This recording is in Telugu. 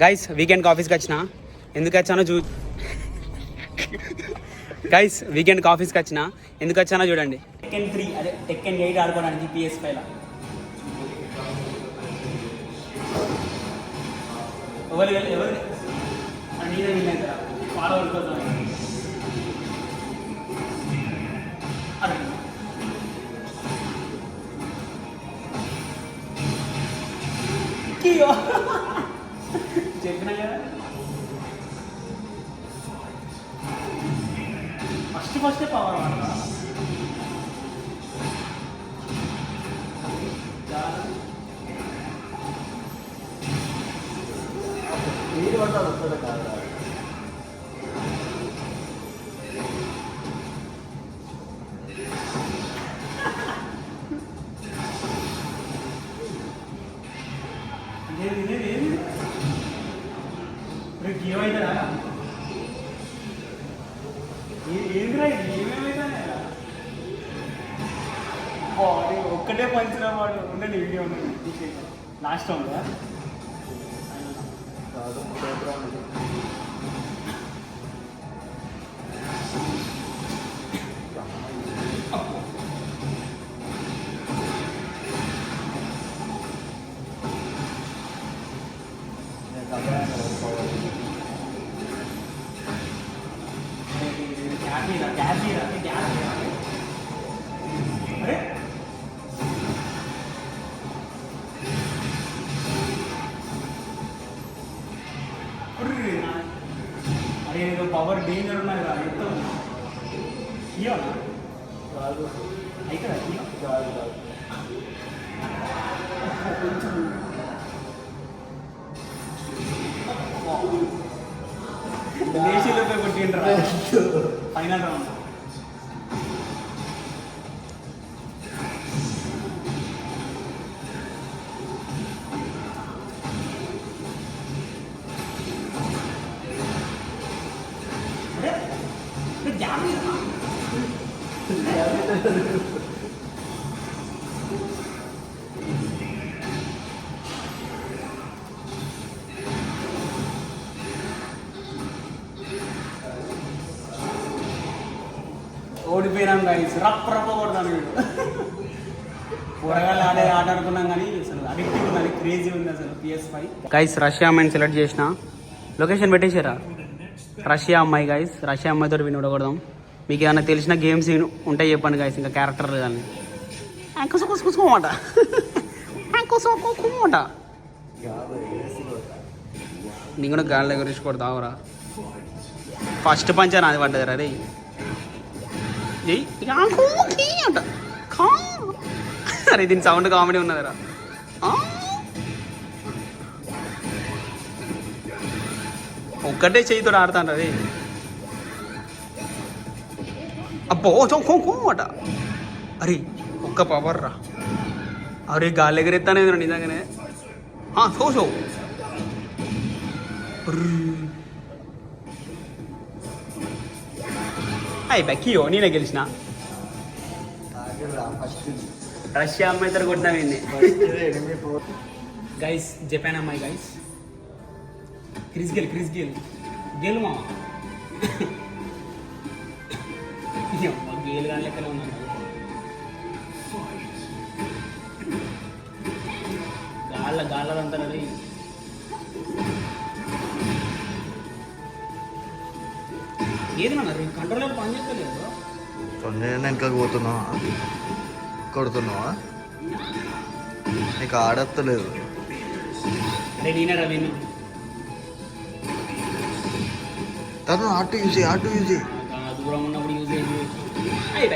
గైస్ వీకెండ్కి ఆఫీస్కి వచ్చిన ఎందుకు వచ్చానో గైస్ వీకెండ్కి ఆఫీస్కి వచ్చిన ఎందుకు వచ్చానో చూడండి. టెక్కన్ 3 అదే టెక్కన్ 8 ఆడుకోవడానికి PS5 ఎవరు నేనే విన్నాను ఫాలోవర్స్ కోసం చెప్పినా కదా ఫస్ట్ పవర్ వాడతా ఏది పడతా వస్తుంది కాదు. ఏమైందా ఏంద్రా ఏమేమైనా ఒక్కటే పంచిన వాడు ఉండండి వీడియో ఉన్నది లాస్ట్ ఉందా అరే పవర్ డేంజర్ ఉన్నది రా ఎంత ఇవ్వనా కాదు అయితే కాదు దేశీలోపై కొట్టిండ్రా ఫైనల్ రౌండ్. ఓడిపోయినాం గైస్ రప్ప కొడతాను వీడు. కూరగాయలు ఆట ఆడుకున్నాం కానీ అసలు అడిక్టివ్ ఉంది, క్రేజీ ఉంది అసలు PS5. గైస్ రష్యా అమ్మాయిని సెలెక్ట్ చేసిన లొకేషన్ పెట్టేసారా రష్యా అమ్మాయి. గైస్ రష్యా అమ్మాయితో విని ఉండకూడదాం. మీకు ఏమైనా తెలిసిన గేమ్స్ ఉంటాయి చెప్పండి గైస్, ఇంకా క్యారెక్టర్ కానీ కూసుకోమాట నీకు కూడా గాలి దగ్గర కొడతావురా. ఫస్ట్ పంచా నాది పడ్డదిరా రే అంట. అరే దీని సౌండ్ కామెడీ ఉన్నదిరా. ఒక్కటే చేయితో ఆడుతాంట రే. అబ్బో అట. అరే ఒక్క పవర్ రా. అరే గాలి ఎగరెత్తానే నిజంగానే సో అయ్యి బెక్కియో నేనే గెలిచిన. రష్యా అమ్మాయి తర కొట్టినా గైస్ జపాన్ అమ్మాయి గైస్. క్రిస్ గేల్ గేలు మామ గేలు కానీ లెక్కనే ఉన్నాను. గాళ్ళదంతా రే. ఏది మన కంట్రోలర్ పని చేస్తలేదు. నేను వెనకకి పోతున్నావా కొడుతున్నావా నీకు ఆడత్తలేదు. అరే నేనే రవీను తను ఆటు యూజ్ దూరం ఉన్నప్పుడు యూజ్ అయ్యి